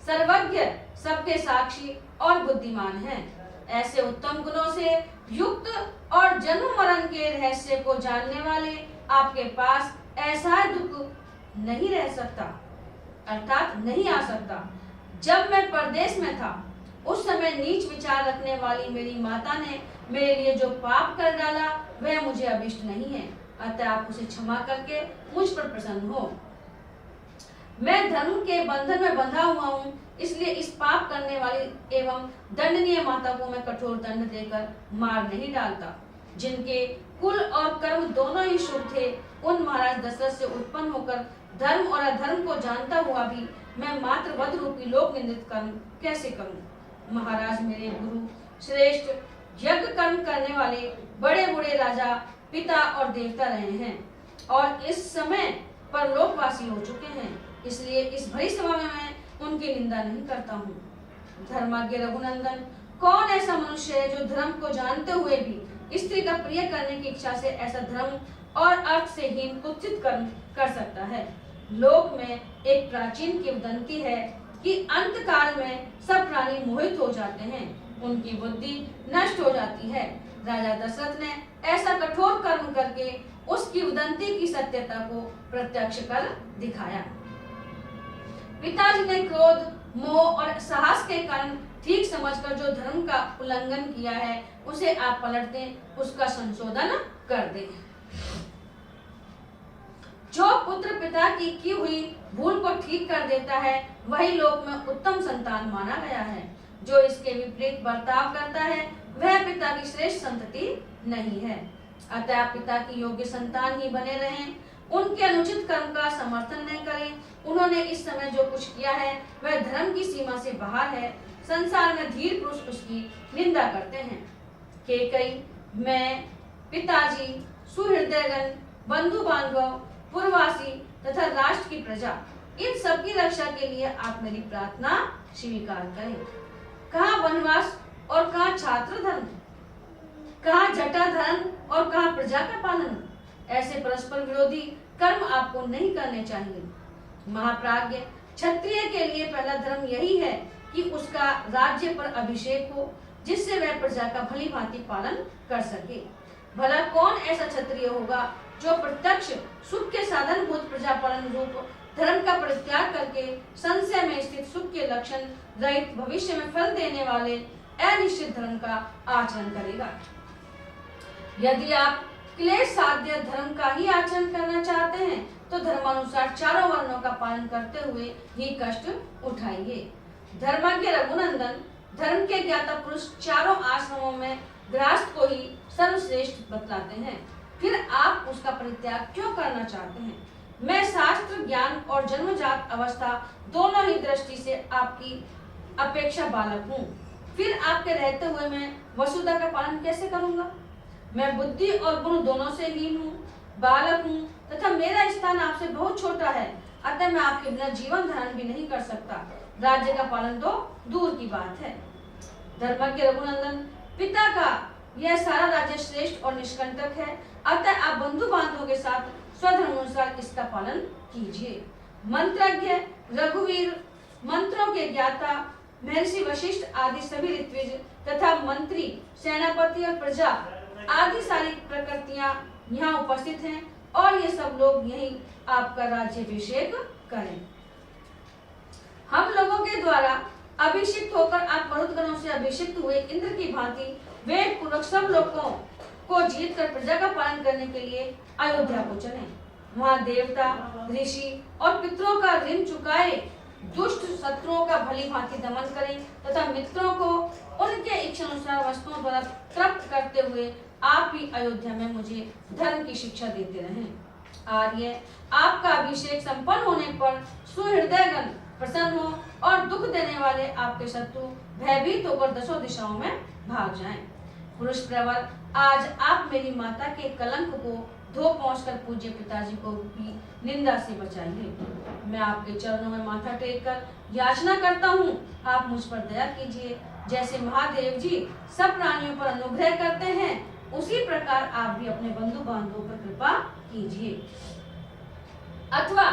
सर्वज्ञ, सबके साक्षी और बुद्धिमान हैं। ऐसे उत्तम गुणों से युक्त और जन्म मरण के रहस्य को जानने वाले आपके पास ऐसा दुख नहीं रह सकता, अर्थात नहीं आ सकता। जब मैं परदेश में था, उस समय नीच विचार रखने वाली मेरी माता ने मेरे लिए जो पाप कर डाला वह मुझे अभिष्ट नहीं है, अतः आप उसे क्षमा करके मुझ पर प्रसन्न हो। मैं धर्म के बंधन में बंधा हुआ हूँ, इसलिए इस पाप करने वाली एवं दंडनीय माता को मैं कठोर दंड देकर मार नहीं डालता। जिनके कुल और कर्म दोनों ही शुभ थे, उन महाराज दशरथ से उत्पन्न होकर धर्म और अधर्म को जानता हुआ भी मैं मात्र वध रूपी लोक निंदित कर्म कैसे करूं। महाराज मेरे गुरु श्रेष्ठ यज्ञ कर्म करने वाले बड़े बूढ़े राजा, पिता और देवता रहे हैं और इस समय पर लोकवासी हो चुके हैं, इसलिए इस भरी सभा में मैं उनकी निंदा नहीं करता हूँ। धर्माज्ञ रघुनंदन, कौन ऐसा मनुष्य है जो धर्म को जानते हुए भी स्त्री का प्रिय करने की इच्छा से ऐसा धर्म और अर्थ से हीन कुत्सित कर्म कर सकता है। लोक में एक प्राचीन किंवदंती है कि अंत काल में सब प्राणी मोहित हो जाते हैं, उनकी बुद्धि नष्ट हो जाती है। राजा दशरथ ने ऐसा कठोर कर्म करके उस किंवदंती की सत्यता को प्रत्यक्ष कर दिखाया। पिताजी ने क्रोध, मोह और साहस के कारण ठीक समझकर जो धर्म का उल्लंघन किया है, उसे आप पलट दें, उसका संशोधन कर दें। जो पुत्र पिता की हुई भूल को ठीक कर देता है, वही लोक में उत्तम संतान माना गया है। जो इसके विपरीत बर्ताव करता है, वह पिता की श्रेष्ठ संतति नहीं है। अतः आप पिता की योग्य संतान ही बने रहें, उनके अनुचित कर्म का समर्थन नहीं करें। उन्होंने इस समय जो कुछ किया है वह धर्म की सीमा से बाहर है। संसार में धीर पुरुष उसकी निंदा करते हैं। केकई, मैं, पिताजी, सुहृदयगण, बंधु बांधव, पूर्ववासी तथा राष्ट्र की प्रजा, इन सब की रक्षा के लिए आप मेरी प्रार्थना स्वीकार करें। कहाँ वनवास और कहाँ छात्र धर्म। कहाँ जटा धर्म और कहाँ प्रजा का पालन। ऐसे परस्पर विरोधी कर्म आपको नहीं करने चाहिए। महाप्राज्ञ क्षत्रिय के लिए पहला धर्म यही है कि उसका राज्य पर अभिषेक हो, जिससे वह प्रजा का भली भांति पालन कर सके। भला कौन ऐसा क्षत्रिय होगा जो प्रत्यक्ष सुख के साधन भूत प्रजा पालन रूप धर्म का परित्याग करके संशय में स्थित सुख के लक्षण रहित भविष्य में फल देने वाले अनिश्चित धर्म का आचरण करेगा। यदि आप क्लेश साध्य धर्म का ही आचरण करना चाहते हैं तो धर्मानुसार चारों वर्णों का पालन करते हुए ही कष्ट उठाइए। धर्मज्ञ रघुनंदन धर्म के ज्ञाता पुरुष चारों आश्रमों में गृहस्थ को ही सर्वश्रेष्ठ बतलाते हैं, फिर आप उसका परित्याग क्यों करना चाहते हैं? मैं शास्त्र ज्ञान और जन्मजात अवस्था दोनों ही दृष्टि से आपकी अपेक्षा बालक हूँ, फिर आपके रहते हुए मैं वसुधा का पालन कैसे करूँगा? मैं बुद्धि और गुण दोनों से हीन हूँ, बालक हूँ तथा मेरा स्थान आपसे बहुत छोटा है, अतः मैं आपके बिना जीवन धारण भी नहीं कर सकता। राज्य का पालन तो दूर की बात है। धर्मज्ञ रघुनंदन, पिता का यह सारा राज्य श्रेष्ठ और निष्कंटक है, अतः आप बंधु बांधवों के साथ स्वधर्म अनुसार इसका पालन कीजिए। मंत्रज्ञ रघुवीर, मंत्रों के ज्ञाता महर्षि वशिष्ठ आदि सभी ऋत्विज तथा मंत्री, सेनापति और प्रजा आदि सारी प्रकृतियां यहाँ उपस्थित हैं और ये सब लोग यही आपका राज्याभिषेक करें। हम लोगों के द्वारा अभिषिक्त होकर आप मरुदगणों से अभिषिक्त हुए इंद्र की भांति वेद पूर्वक सब लोगों को जीत कर प्रजा का पालन करने के लिए अयोध्या को चलें। वहाँ देवता, ऋषि और पितरों का ऋण चुकाए, दुष्ट शत्रुओं का भली भांति दमन करें तथा मित्रों को उनके इच्छा अनुसार वस्तुओं द्वारा तृप्त करते हुए आप ही अयोध्या में मुझे धर्म की शिक्षा देते रहें। आर्य, आपका अभिषेक संपन्न होने पर सुहृदयगण प्रसन्न हो और दुख देने वाले आपके शत्रु भयभीत होकर दसों दिशाओं में भाग जाएं। पुरुष प्रवर, आज आप मेरी माता के कलंक को धो पहुंचकर पूज्य पिताजी को भी निंदा से बचाइए। मैं आपके चरणों में माथा टेक कर याचना करता हूँ, आप मुझ पर दया कीजिए। जैसे महादेव जी सब प्राणियों पर अनुग्रह करते हैं, उसी प्रकार आप भी अपने बंधु बांधवों पर कृपा कीजिए। अथवा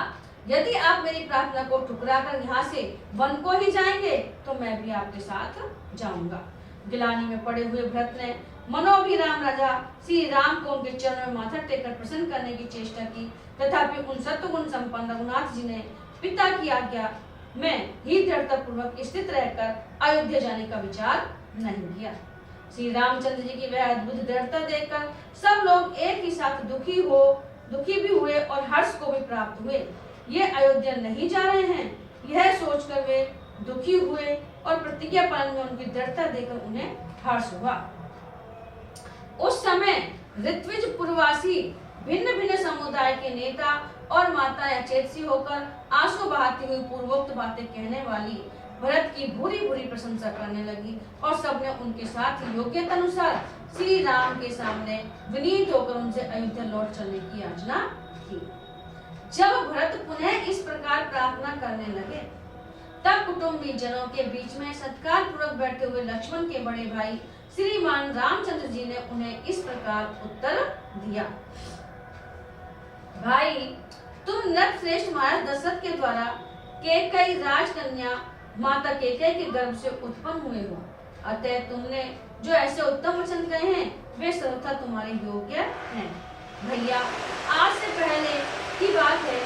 यदि आप मेरी प्रार्थना को ठुकराकर यहाँ से वन को ही जाएंगे तो मैं भी आपके साथ जाऊंगा। गिलानी में पड़े हुए भरत ने मनोभिराम राजा श्री राम को उनके चरणों में माथा टेककर प्रसन्न करने की चेष्टा की, तथापि उन सत्वगुण संपन्न रघुनाथ जी ने पिता की आज्ञा में ही दृढ़ता पूर्वक स्थित रहकर अयोध्या जाने का विचार नहीं किया। श्री रामचंद्र जी की वह अद्भुत दृढ़ता देखकर सब लोग एक ही साथ दुखी भी हुए और हर्ष को भी प्राप्त हुए। ये अयोध्या नहीं जा रहे हैं, यह सोचकर वे दुखी हुए और प्रतिज्ञा पालन में उनकी दृढ़ता देखकर उन्हें हर्ष हुआ। उस समय ऋत्विज पूर्ववासी भिन्न भिन्न समुदाय के नेता और माताएं चेतसी होकर आंसू बहाती हुई पूर्वोक्त बातें कहने वाली भरत की भूरी भूरी प्रशंसा करने लगी और सबने उनके साथ योग्यता अनुसार श्री राम के सामने विनीत होकर उनसे अयोध्या लौट चलने की याचना की। जब भरत पुनः इस प्रकार प्रार्थना करने लगे, तब कुटुंबी जनों के बीच में सत्कार पूर्वक बैठे हुए लक्ष्मण के बड़े भाई श्रीमान रामचंद्र जी ने उन्हें इस प्रकार उत्तर दिया। भाई, तुम नर श्रेष्ठ महाराज दशरथ के द्वारा कैकेयी राजकन्या माता कैकेयी के गर्भ से उत्पन्न हुए हो, अतः तुमने जो ऐसे उत्तम वचन कहे हैं वे सर्वथा तुम्हारे योग्य हैं। भैया, आज से पहले की बात है,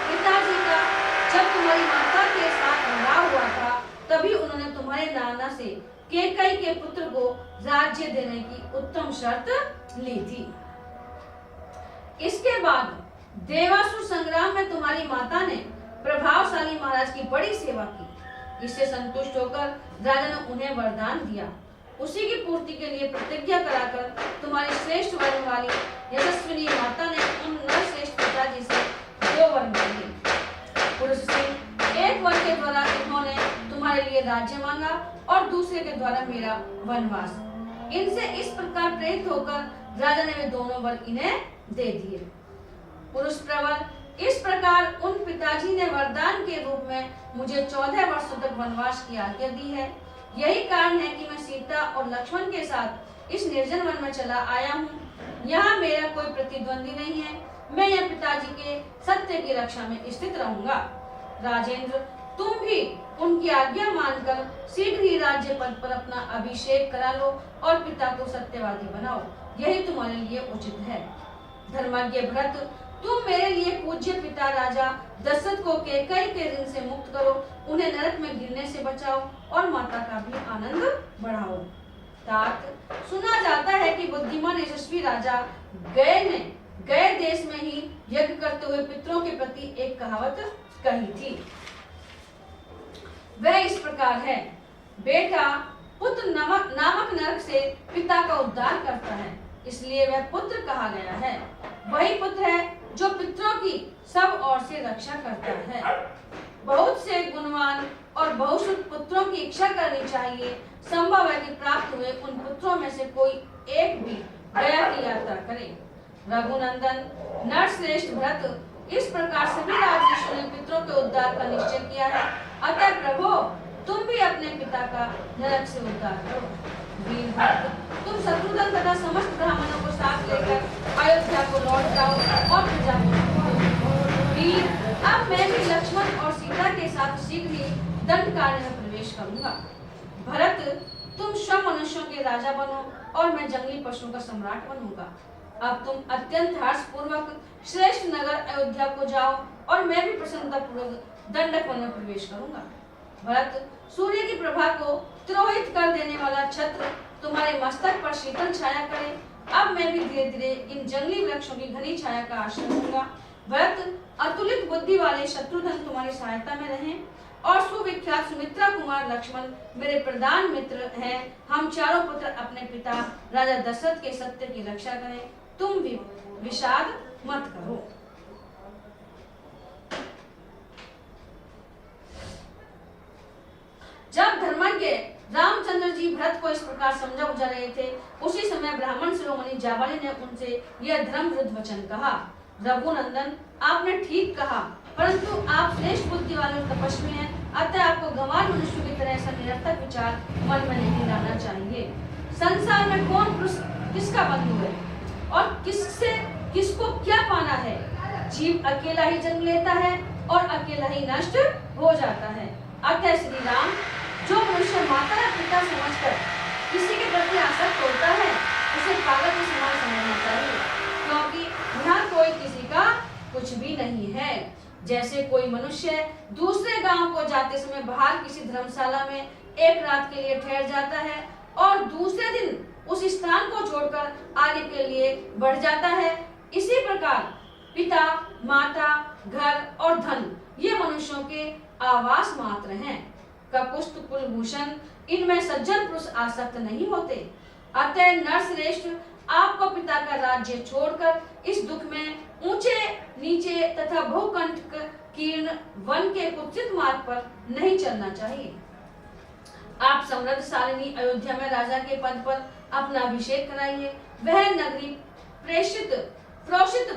पिताजी का जब तुम्हारी माता के साथ विवाह हुआ था, तभी उन्होंने तुम्हारे नाना से कैकेयी के पुत्र को राज्य देने की उत्तम शर्त ली थी। इसके बाद देवासुर संग्राम में तुम्हारी माता ने प्रभावशाली महाराज की बड़ी सेवा की। इससे संतुष्ट होकर राजा ने उन्हें वरदान दिया। उसी की पूर्ति के लिए प्रतिज्ञा कराकर तुम्हारी श्रेष्ठ वर्ण वाली यशस्विनी माता ने उन नरश्रेष्ठ पिताजी से 2 वर मांगे। पुरुष सिंह, एक वर के द्वारा इन्होंने तुम्हारे लिए राज्य मांगा और दूसरे के द्वारा मेरा वनवास। इनसे इस प्रकार प्रेरित होकर राजा ने वे दोनों वर इन्हें दे दिए। पुरुष प्रवर, इस प्रकार उन पिताजी ने वरदान के रूप में मुझे 14 वर्षों तक वनवास की आज्ञा दी है। यही कारण है कि मैं सीता और लक्ष्मण के साथ इस निर्जन वन में चला आया हूँ। यहाँ मेरा कोई प्रतिद्वंदी नहीं है। मैं यह पिताजी के सत्य की रक्षा में स्थित रहूंगा। राजेंद्र, तुम भी उनकी आज्ञा मानकर शीघ्र ही राज्य पद पर अपना अभिषेक करा लो और पिता को सत्यवादी बनाओ। यही तुम्हारे लिए उचित है। धर्मज्ञ भरत, तुम मेरे लिए पूज्य पिता राजा दशरथ को कैकेयी के ऋण से मुक्त करो, उन्हें नरक में गिरने से बचाओ और माता का भी आनंद बढ़ाओ। तात, सुना जाता है कि बुद्धिमान यशस्वी राजा गए देश में ही यज्ञ करते हुए पितरों के प्रति एक कहावत कही थी। वह इस प्रकार है, बेटा पुत्र नामक नरक से पिता का उद्धार करता है, इसलिए वह पुत्र कहा गया है। वही पुत्र है जो पितरों की सब ओर से रक्षा करता है। बहुत से गुणवान और बहुश्रुत पुत्रों की इच्छा करनी चाहिए। संभव है कि प्राप्त हुए उन पुत्रों में से कोई एक भी गया की यात्रा करे। रघुनंदन, नरश्रेष्ठ भरत, इस प्रकार सभी राजर्षियों ने पितरों के उद्धार का निश्चय किया है। अतः प्रभु, तुम भी अपने पिता का नरक से उद्धार करो। वीर भरत, तुम शत्रुघ्न तथा समस्त ब्राह्मणों को साथ लेकर अयोध्या को लौट जाओ और प्रजा को। वीर, अब मैं भी लक्ष्मण और सीता के साथ शीघ्र ही दंडकारण्य में प्रवेश करूंगा। भरत, तुम स्वयं मनुष्यों के राजा बनो और मैं जंगली पशुओं का सम्राट बनूंगा। अब तुम अत्यंत हर्षपूर्वक श्रेष्ठ नगर अयोध्या को जाओ और मैं भी प्रसन्नतापूर्वक दंडक वन में प्रवेश करूंगा। भरत, सूर्य की प्रभा को तिरोहित कर देने वाला छत्र तुम्हारे मस्तक पर शीतल छाया करे। अब मैं भी धीरे धीरे इन जंगली वृक्षों की घनी छाया का आश्रय लूंगा। भरत, अतुलित बुद्धि वाले शत्रुघ्न तुम्हारी सहायता में रहें और सुविख्यात सुमित्रा कुमार लक्ष्मण मेरे प्रधान मित्र हैं। हम चारों पुत्र अपने पिता राजा दशरथ के सत्य की रक्षा करें। तुम भी विषाद मत करो। जब धर्मज्ञ रामचंद्र जी भरत को इस प्रकार समझा बुझा रहे थे, उसी समय ब्राह्मण शिरोमणि जाबाली ने उनसे यह धर्म विरुद्ध वचन कहा। रघुनंदन, आपने ठीक कहा, परंतु आप श्रेष्ठ बुद्धि वाले और तपस्वी हैं, अतः आपको गंवार मनुष्य की तरह ऐसा निरर्थक विचार मन में नहीं लाना चाहिए। संसार में कौन पुरुष किसका बंधु है और किसको क्या पाना है। जीव अकेला ही जन्म लेता है और अकेला ही नष्ट हो जाता है। अतः श्री राम, जो मनुष्य माता या पिता समझकर किसी के प्रति आसक्त होता है, उसे पागल के समान समझना चाहिए, क्योंकि यहाँ कोई किसी का कुछ भी नहीं है। जैसे कोई मनुष्य दूसरे गांव को जाते समय बाहर किसी धर्मशाला में एक रात के लिए ठहर जाता है और दूसरे दिन उस स्थान को छोड़कर आगे के लिए बढ़ जाता है, इसी प्रकार पिता, माता, घर और धन ये मनुष्यों के आवास मात्र हैं। कपुस्त, कुलभूषण, इनमें सज्जन पुरुष आसक्त नहीं होते। अतः नरश्रेष्ठ, आपको पिता का राज्य छोड़कर इस दुख में ऊंचे नीचे तथा बहुकंटक कीर्ण वन के कुत्सित मार्ग पर नहीं चलना चाहिए। आप समृद्धशालिनी अयोध्या में राजा के पद पर अपना अभिषेक कराइए। वह नगरी प्रोषित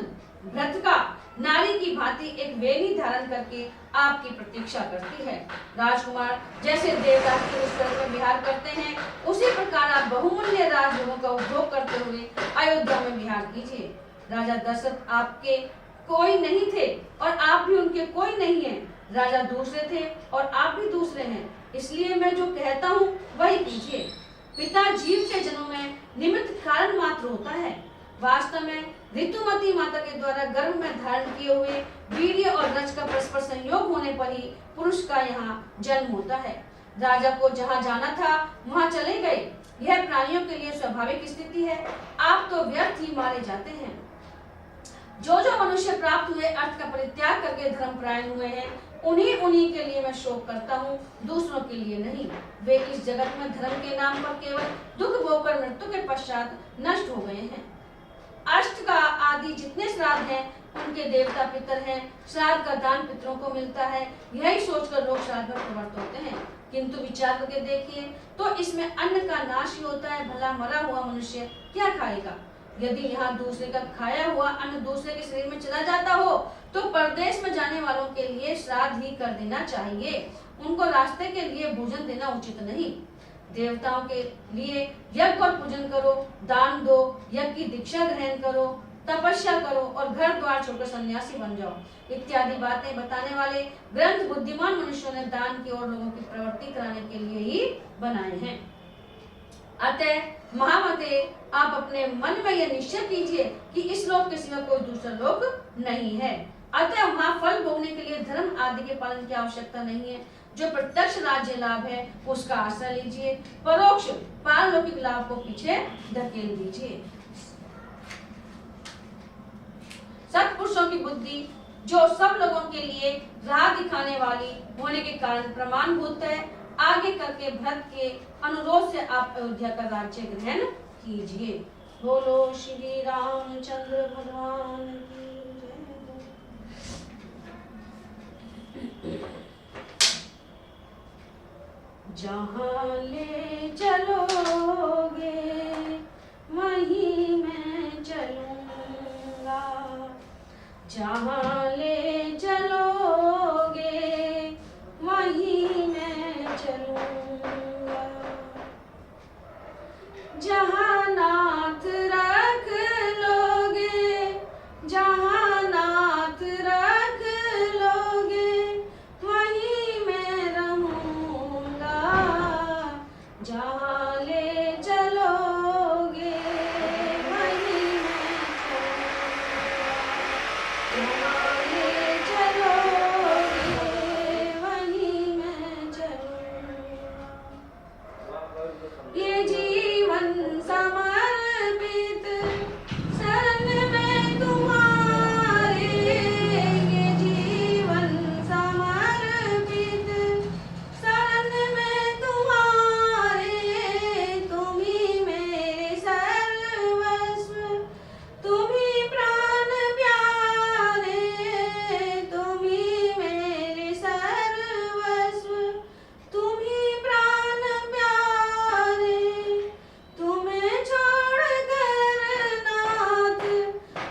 भ्रतका नारी की भांति एक वेणी धारण करके आपकी प्रतीक्षा करती है। राजकुमार जैसे देवदास के उस स्वर्ग में विहार करते हैं, उसी प्रकार आप बहुमूल्य राजभोगों का उपभोग करते हुए अयोध्या में विहार कीजिए। राजा दशरथ आपके कोई नहीं थे और आप भी उनके कोई नहीं हैं। राजा दूसरे थे और आप भी दूसरे हैं, इसलिए मैं जो कहता हूँ वही कीजिए। पिता जीव के जन्म में निमित्त कारण मात्र होता है। वास्तव में ऋतुमती माता के द्वारा गर्भ में धारण किए हुए वीर्य और रज का परस्पर संयोग होने पर ही पुरुष का यहाँ जन्म होता है। राजा को जहाँ जाना था वहाँ चले गए, यह प्राणियों के लिए स्वाभाविक स्थिति है। आप तो व्यर्थ ही मारे जाते हैं। जो मनुष्य प्राप्त हुए अर्थ का परित्याग करके धर्मपरायण हुए हैं, उन्हीं के लिए मैं शोक करता हूँ, दूसरों के लिए नहीं। वे इस जगत में धर्म के नाम पर केवल दुख भोगकर मृत्यु के पश्चात नष्ट हो गए हैं। अष्ट का आदि जितने श्राद्ध हैं उनके देवता पितर हैं। श्राद्ध का दान पितरों को मिलता है, यही सोचकर लोग श्राद्ध में प्रवृत्त होते हैं। किंतु विचार करके देखिए तो इसमें अन्न का नाश ही होता है। भला मरा हुआ मनुष्य क्या खाएगा? यदि यहाँ दूसरे का खाया हुआ अन्न दूसरे के शरीर में चला जाता हो तो परदेश में जाने वालों के लिए श्राद्ध ही कर देना चाहिए। उनको रास्ते के लिए भोजन देना उचित नहीं। देवताओं के लिए यज्ञ और पूजन करो, दान दो, यज्ञ की दीक्षा ग्रहण करो, तपस्या करो और घर द्वार छोड़कर सन्यासी बन जाओ इत्यादि बातें बताने वाले ग्रंथ बुद्धिमान मनुष्यों ने दान की और लोगों की प्रवृत्ति कराने के लिए ही बनाए हैं। अतः महामते, आप अपने मन में यह निश्चय कीजिए कि इस लोक के सिवा कोई दूसरा लोक नहीं है। अतः वहाँ फल भोगने के लिए धर्म आदि के पालन की आवश्यकता नहीं है। जो प्रत्यक्ष राज्य लाभ है उसका आश्रय लीजिए, परोक्ष पारलौकिक लाभ को पीछे धकेल दीजिए। सत्पुरुषों की बुद्धि जो सब लोगों के लिए राह दिखाने वाली होने के कारण प्रमाणभूत है, आगे करके भरत के अनुरोध से आप अयोध्या का राज्य ग्रहण कीजिए। बोलो श्री रामचंद्र भगवान की जय। जहाँ ले चलोगे वहीं मैं चलूंगा, जहाँ ले चलोगे वहीं मैं चलूंगा, जहाँ नाथ रख लोगे, जहाँ नाथ रख लोगे वहीं मैं रहूंगा, जहाँ ले चलोगे वहीं मैं चलूंगा, ये जीवन समर्पित शरण में तुम्हारे, ये जीवन समर्पित शरण में तुम्हारे, तुम ही मेरे सर्वस्व, तुम ही प्राण प्यारे, तुम ही मेरे सर्वस्व, तुम ही प्राण प्यारे, तुम्हें छोड़कर नाथ,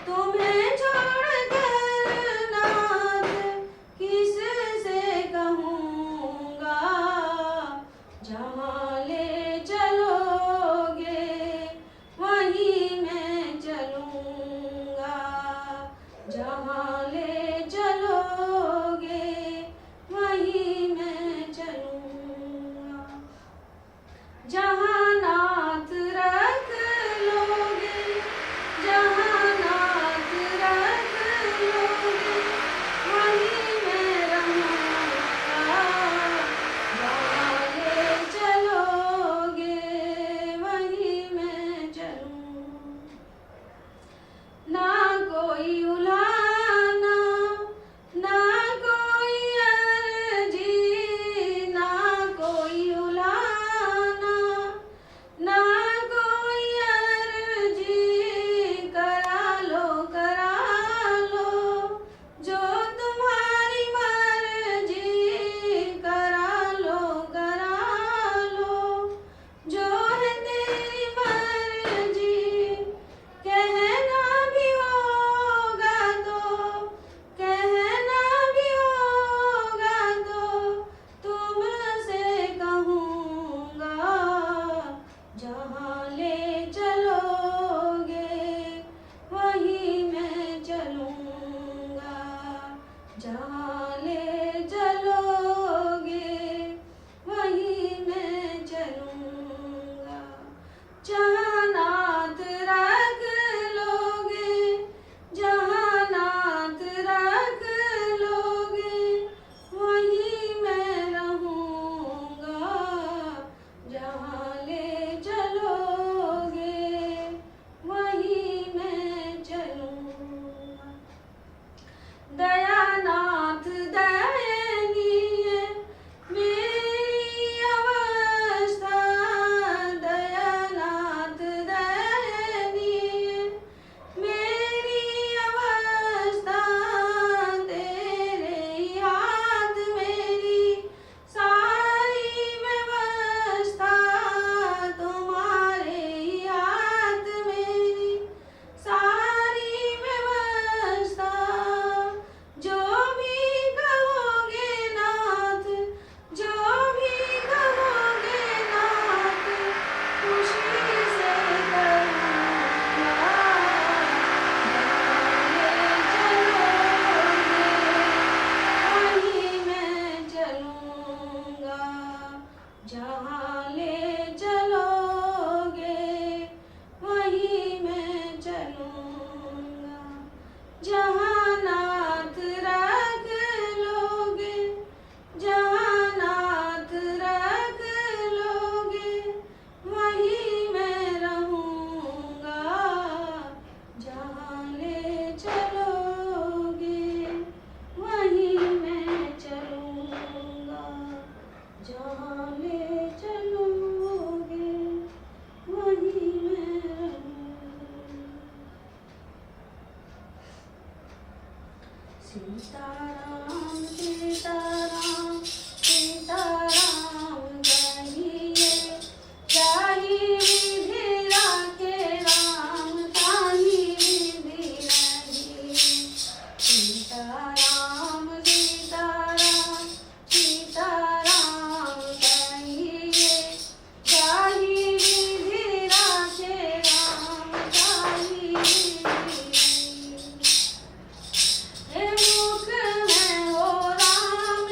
तुम्हें छोड़कर नाथ किससे कहूँगा, जहाँ ले चलोगे वहीं मैं चलूँगा, जहाँ ले चलोगे वहीं मैं चलूँगा, जहाँ नाथ रख लोगे, जहाँ नाथ रख लोगे वहीं मैं रहूँगा, जहाँ ले चलोगे वहीं मैं चलूँगा, ना कोई उलाहना, ना कोई अर्जी, ना कोई उलाहना, ना कोई अर्जी, करा लो जो तुम्हारी मर्जी, करा लो जो है तेरी मर्जी, कहना भी होगा तो, कहना भी होगा तो तुमसे कहूँगा, जहाँ ले चलोगे वहीं मैं चलूँगा, जहाँ ले चलोगे वहीं मैं चलूँगा, जहाँ नाथ रख लोगे, जहाँ नाथ रख लोगे वहीं मैं रहूँगा, जहाँ ले चलोगे वहीं मैं चलूँगा, दयानाथ सीताराम सीताराम कहिए, जाहि विधि राखे राम ताहि विधि रहिए। सीताराम सीताराम सीताराम कहिए, जाहि विधि राखे राम ताहि विधि रहिए। हे मुख में हो राम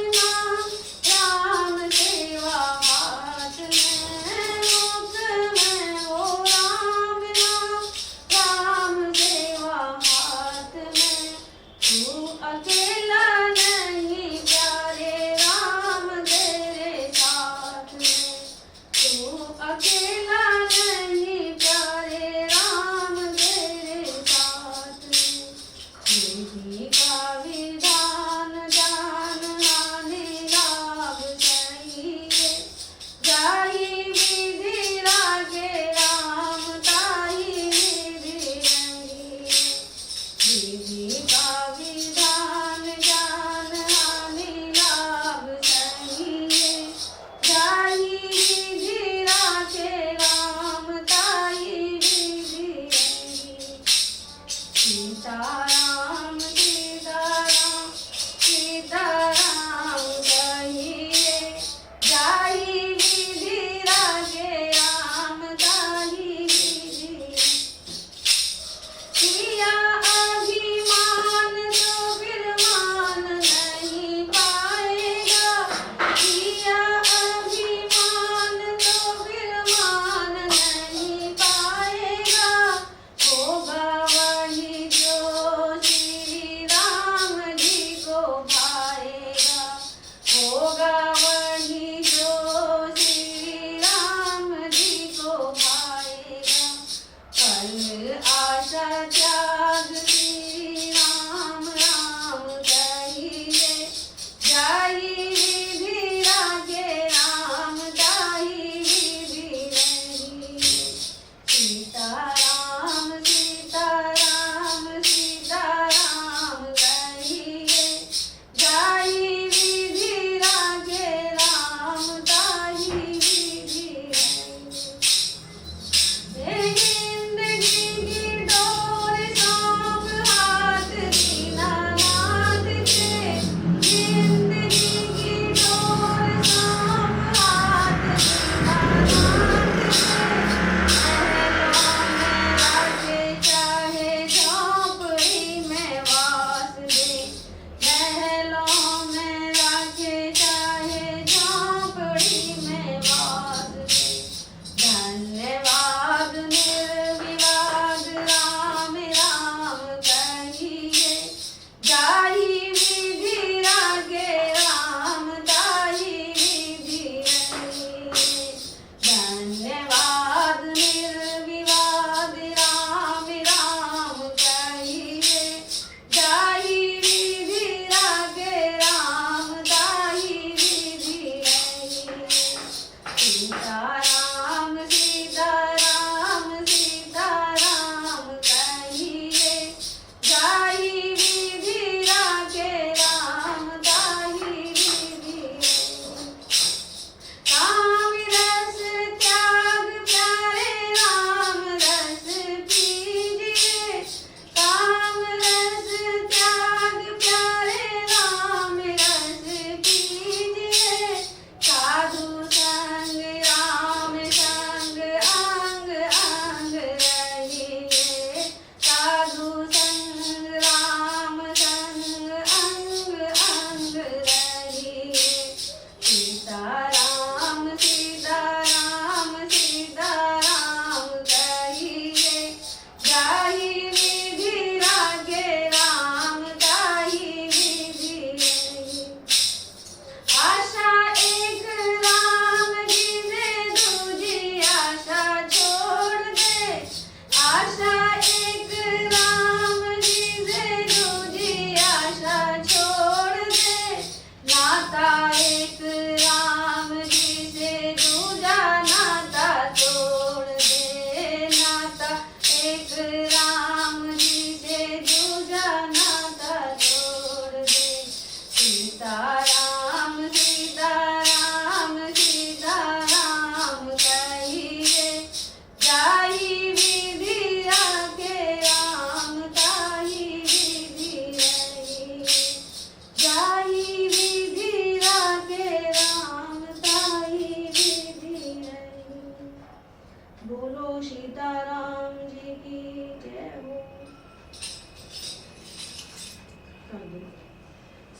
बोलो सीताराम जी की जय हो।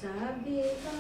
सबका